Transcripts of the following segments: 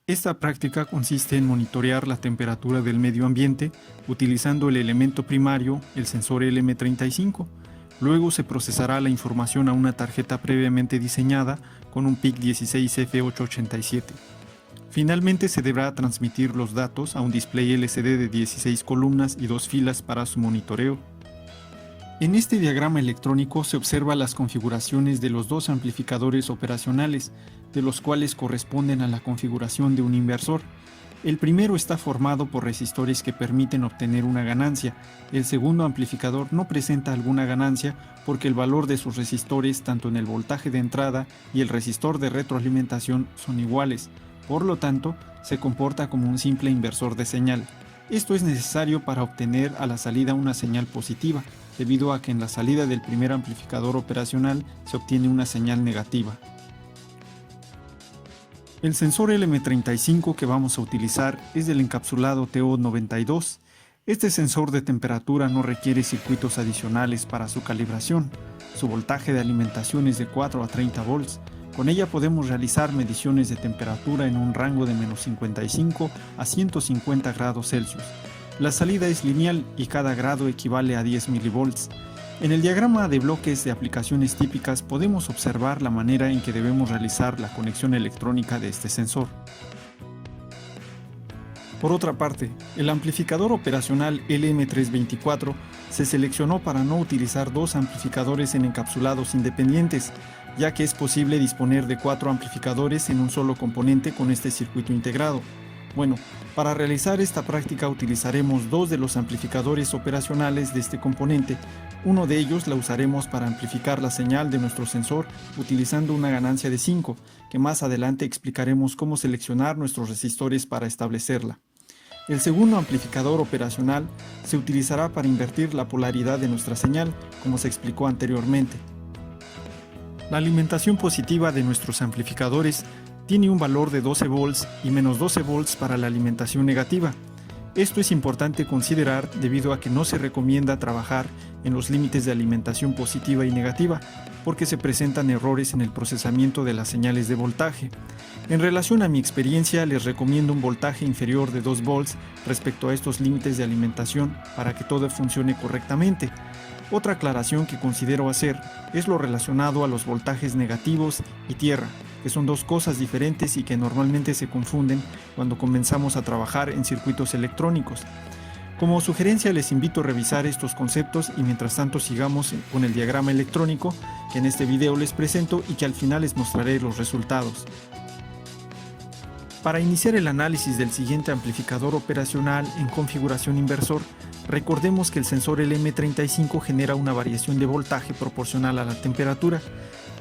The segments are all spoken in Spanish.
Esta práctica consiste en monitorear la temperatura del medio ambiente utilizando el elemento primario, el sensor LM35. Luego se procesará la información a una tarjeta previamente diseñada con un PIC16F887. Finalmente se deberá transmitir los datos a un display LCD de 16 columnas y 2 filas para su monitoreo. En este diagrama electrónico se observan las configuraciones de los dos amplificadores operacionales, de los cuales corresponden a la configuración de un inversor. El primero está formado por resistores que permiten obtener una ganancia. El segundo amplificador no presenta alguna ganancia porque el valor de sus resistores, tanto en el voltaje de entrada y el resistor de retroalimentación, son iguales. Por lo tanto, se comporta como un simple inversor de señal. Esto es necesario para obtener a la salida una señal positiva, debido a que en la salida del primer amplificador operacional se obtiene una señal negativa. El sensor LM35 que vamos a utilizar es del encapsulado TO92. Este sensor de temperatura no requiere circuitos adicionales para su calibración. Su voltaje de alimentación es de 4 a 30 volts. Con ella podemos realizar mediciones de temperatura en un rango de menos 55 a 150 grados Celsius. La salida es lineal y cada grado equivale a 10 milivolts. En el diagrama de bloques de aplicaciones típicas podemos observar la manera en que debemos realizar la conexión electrónica de este sensor. Por otra parte, el amplificador operacional LM324 se seleccionó para no utilizar dos amplificadores en encapsulados independientes, ya que es posible disponer de 4 amplificadores en un solo componente con este circuito integrado. Bueno, para realizar esta práctica utilizaremos dos de los amplificadores operacionales de este componente. Uno de ellos la usaremos para amplificar la señal de nuestro sensor utilizando una ganancia de 5, que más adelante explicaremos cómo seleccionar nuestros resistores para establecerla. El segundo amplificador operacional se utilizará para invertir la polaridad de nuestra señal, como se explicó anteriormente. La alimentación positiva de nuestros amplificadores tiene un valor de 12 volts y menos 12 volts para la alimentación negativa. Esto es importante considerar debido a que no se recomienda trabajar en los límites de alimentación positiva y negativa, porque se presentan errores en el procesamiento de las señales de voltaje. En relación a mi experiencia, les recomiendo un voltaje inferior de 2 volts respecto a estos límites de alimentación para que todo funcione correctamente. Otra aclaración que considero hacer es lo relacionado a los voltajes negativos y tierra, que son dos cosas diferentes y que normalmente se confunden cuando comenzamos a trabajar en circuitos electrónicos. Como sugerencia les invito a revisar estos conceptos y mientras tanto sigamos con el diagrama electrónico que en este video les presento y que al final les mostraré los resultados. Para iniciar el análisis del siguiente amplificador operacional en configuración inversor, recordemos que el sensor LM35 genera una variación de voltaje proporcional a la temperatura.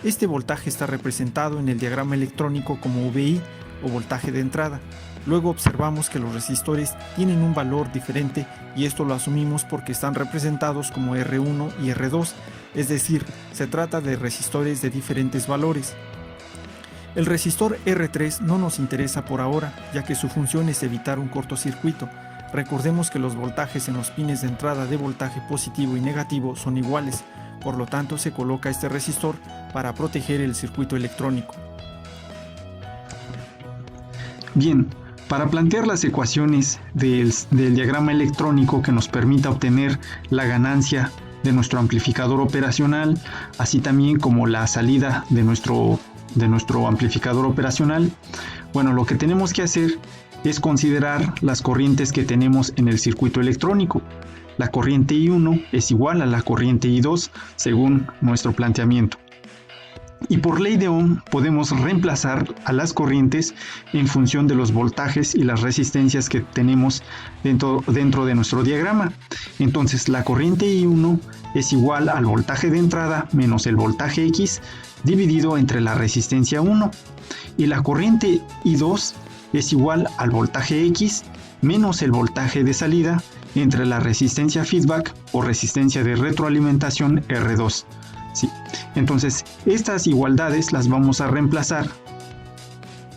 Este voltaje está representado en el diagrama electrónico como VI o voltaje de entrada. Luego observamos que los resistores tienen un valor diferente y esto lo asumimos porque están representados como R1 y R2, es decir, se trata de resistores de diferentes valores. El resistor R3 no nos interesa por ahora, ya que su función es evitar un cortocircuito. Recordemos que los voltajes en los pines de entrada de voltaje positivo y negativo son iguales, por lo tanto se coloca este resistor para proteger el circuito electrónico. Bien, para plantear las ecuaciones del diagrama electrónico que nos permita obtener la ganancia de nuestro amplificador operacional, así también como la salida de nuestro amplificador operacional, bueno, lo que tenemos que hacer es considerar las corrientes que tenemos en el circuito electrónico. La corriente I1 es igual a la corriente I2 según nuestro planteamiento. Y por ley de Ohm podemos reemplazar a las corrientes en función de los voltajes y las resistencias que tenemos dentro de nuestro diagrama. Entonces la corriente I1 es igual al voltaje de entrada menos el voltaje X dividido entre la resistencia 1. Y la corriente I2 es igual al voltaje X menos el voltaje de salida entre la resistencia feedback o resistencia de retroalimentación R2. ¿Sí? Entonces, estas igualdades las vamos a reemplazar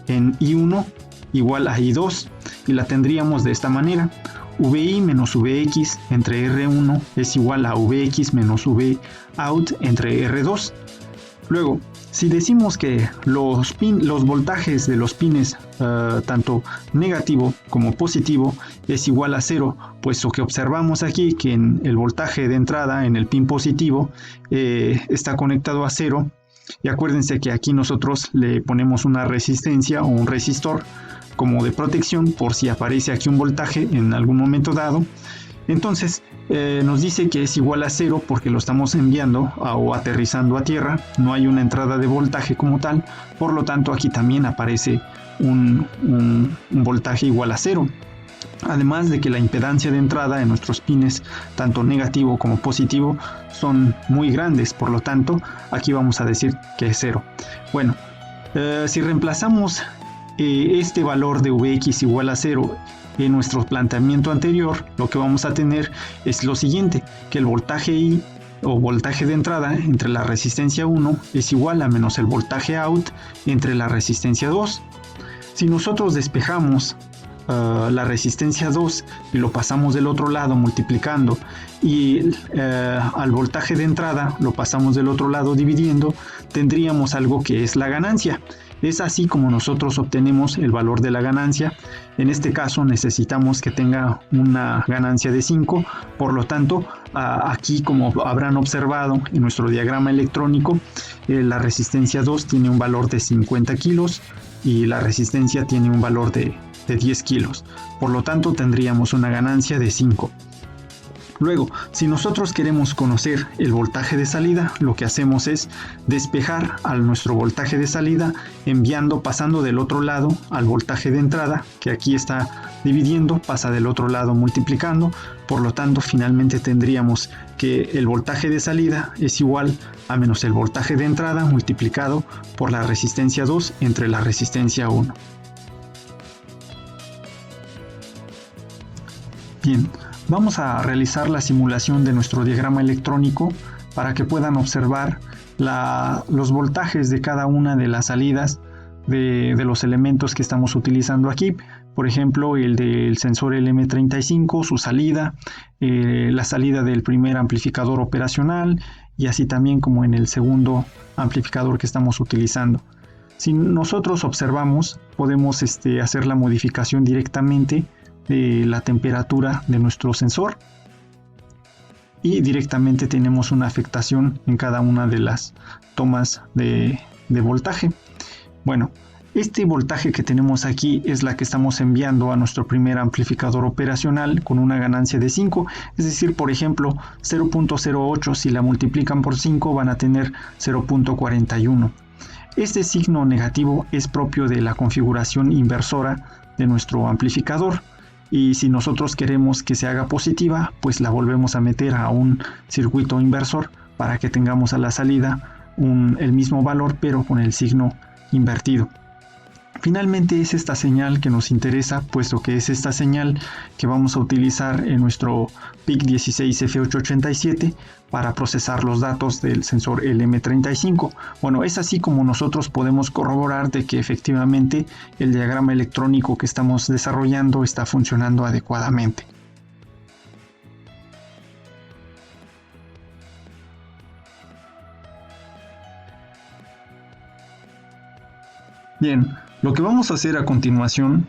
en I1 igual a I2 y la tendríamos de esta manera. VI menos VX entre R1 es igual a VX menos VOUT entre R2. Luego, Si decimos que los voltajes de los pines, tanto negativo como positivo, es igual a 0, puesto que observamos aquí que en el voltaje de entrada en el pin positivo está conectado a 0, y acuérdense que aquí nosotros le ponemos una resistencia o un resistor como de protección por si aparece aquí un voltaje en algún momento dado. Entonces nos dice que es igual a 0 porque lo estamos enviando o aterrizando a tierra, no hay una entrada de voltaje como tal, por lo tanto aquí también aparece un voltaje igual a 0. Además de que la impedancia de entrada en nuestros pines, tanto negativo como positivo, son muy grandes, por lo tanto aquí vamos a decir que es 0. Bueno, si reemplazamos este valor de Vx igual a 0 en nuestro planteamiento anterior, lo que vamos a tener es lo siguiente, que el voltaje I o voltaje de entrada entre la resistencia 1 es igual a menos el voltaje out entre la resistencia 2. Si nosotros despejamos la resistencia 2 y lo pasamos del otro lado multiplicando y al voltaje de entrada lo pasamos del otro lado dividiendo, tendríamos algo que es la ganancia. Es así como nosotros obtenemos el valor de la ganancia. En este caso necesitamos que tenga una ganancia de 5, por lo tanto aquí, como habrán observado en nuestro diagrama electrónico, la resistencia 2 tiene un valor de 50 kilos y la resistencia tiene un valor de 10 kilos, por lo tanto tendríamos una ganancia de 5. Luego, si nosotros queremos conocer el voltaje de salida, lo que hacemos es despejar a nuestro voltaje de salida, pasando del otro lado al voltaje de entrada, que aquí está dividiendo, pasa del otro lado multiplicando, por lo tanto finalmente tendríamos que el voltaje de salida es igual a menos el voltaje de entrada multiplicado por la resistencia 2 entre la resistencia 1. Bien. Vamos a realizar la simulación de nuestro diagrama electrónico para que puedan observar los voltajes de cada una de las salidas de los elementos que estamos utilizando aquí. Por ejemplo, el del sensor LM35, su salida, la salida del primer amplificador operacional y así también como en el segundo amplificador que estamos utilizando. Si nosotros observamos, podemos hacer la modificación directamente de la temperatura de nuestro sensor y directamente tenemos una afectación en cada una de las tomas de voltaje. Bueno, este voltaje que tenemos aquí es la que estamos enviando a nuestro primer amplificador operacional con una ganancia de 5, es decir, por ejemplo 0.08, si la multiplican por 5 van a tener 0.41. Este signo negativo es propio de la configuración inversora de nuestro amplificador. Y si nosotros queremos que se haga positiva, pues la volvemos a meter a un circuito inversor para que tengamos a la salida el mismo valor pero con el signo invertido. Finalmente es esta señal que nos interesa, puesto que es esta señal que vamos a utilizar en nuestro PIC16F887 para procesar los datos del sensor LM35. Bueno, es así como nosotros podemos corroborar de que efectivamente el diagrama electrónico que estamos desarrollando está funcionando adecuadamente. Bien, lo que vamos a hacer a continuación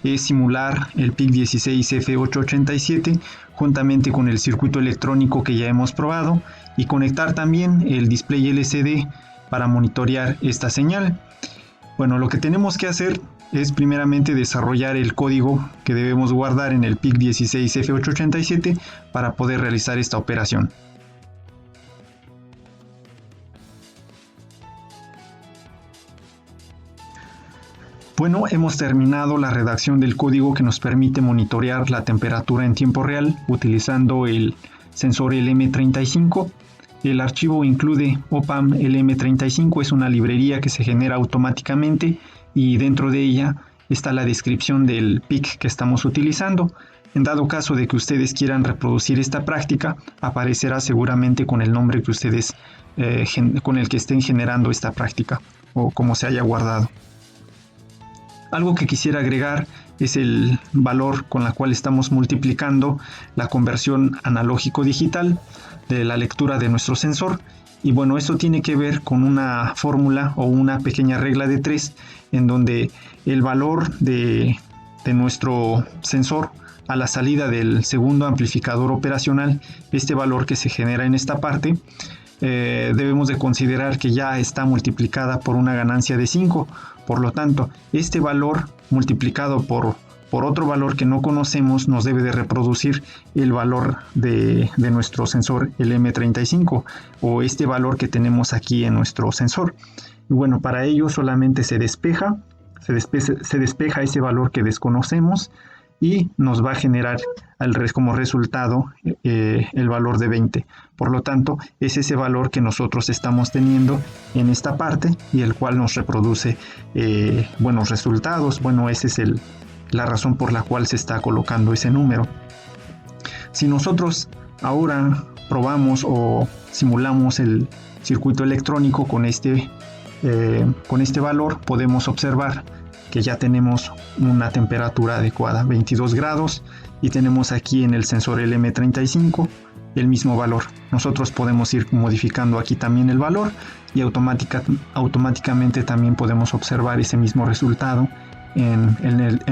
es simular el PIC16F887 juntamente con el circuito electrónico que ya hemos probado y conectar también el display LCD para monitorear esta señal. Bueno, lo que tenemos que hacer es primeramente desarrollar el código que debemos guardar en el PIC16F887 para poder realizar esta operación. Bueno, hemos terminado la redacción del código que nos permite monitorear la temperatura en tiempo real utilizando el sensor LM35. El archivo incluye OPAMP LM35, es una librería que se genera automáticamente y dentro de ella está la descripción del PIC que estamos utilizando. En dado caso de que ustedes quieran reproducir esta práctica, aparecerá seguramente con el nombre que ustedes con el que estén generando esta práctica o como se haya guardado. Algo que quisiera agregar es el valor con la cual estamos multiplicando la conversión analógico-digital de la lectura de nuestro sensor Y bueno, esto tiene que ver con una fórmula o una pequeña regla de 3, en donde el valor de nuestro sensor a la salida del segundo amplificador operacional, este valor que se genera en esta parte, debemos de considerar que ya está multiplicada por una ganancia de 5. Por lo tanto, este valor multiplicado por otro valor que no conocemos nos debe de reproducir el valor de nuestro sensor, el M35, o este valor que tenemos aquí en nuestro sensor. Y bueno, para ello solamente se despeja ese valor que desconocemos y nos va a generar como resultado el valor de 20. Por lo tanto, es ese valor que nosotros estamos teniendo en esta parte y el cual nos reproduce buenos resultados. Bueno, esa es la razón por la cual se está colocando ese número. Si nosotros ahora probamos o simulamos el circuito electrónico con este valor, podemos observar que ya tenemos una temperatura adecuada, 22 grados, y tenemos aquí en el sensor LM35 el mismo valor. Nosotros podemos ir modificando aquí también el valor y automáticamente también podemos observar ese mismo resultado en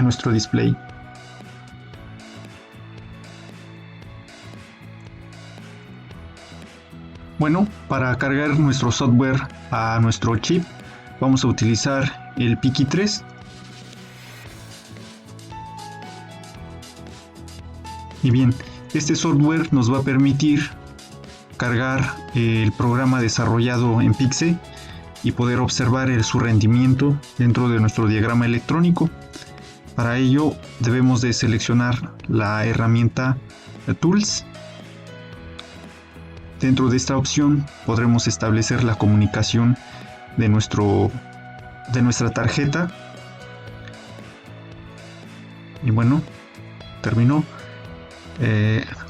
nuestro display. Bueno, para cargar nuestro software a nuestro chip vamos a utilizar el Piki 3. Y bien, este software nos va a permitir cargar el programa desarrollado en PIXE y poder observar su rendimiento dentro de nuestro diagrama electrónico. Para ello debemos de seleccionar la herramienta Tools. Dentro de esta opción podremos establecer la comunicación de nuestra tarjeta. Y bueno, terminó.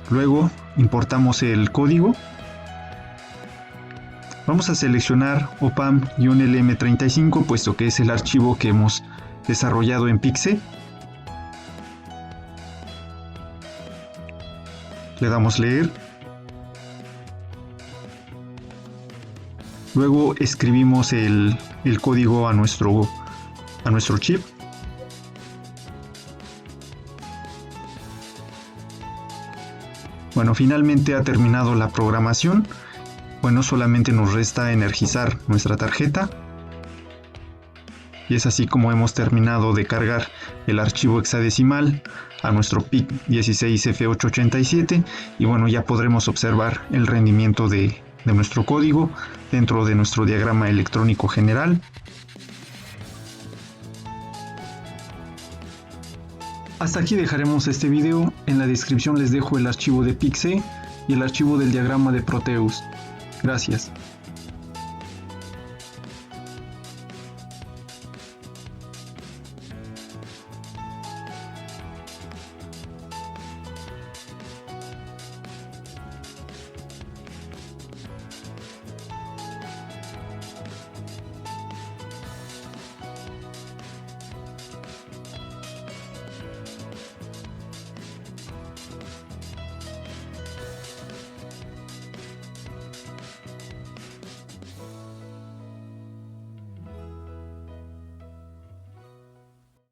Luego importamos el código. Vamos a seleccionar opamp-lm35, puesto que es el archivo que hemos desarrollado en PIXE. Le damos leer. Luego escribimos el código a nuestro chip. Bueno, finalmente ha terminado la programación. Bueno, solamente nos resta energizar nuestra tarjeta. Y es así como hemos terminado de cargar el archivo hexadecimal a nuestro PIC 16F887. Y bueno, ya podremos observar el rendimiento de nuestro código dentro de nuestro diagrama electrónico general. Hasta aquí dejaremos este video. En la descripción les dejo el archivo de PIXE y el archivo del diagrama de Proteus. Gracias.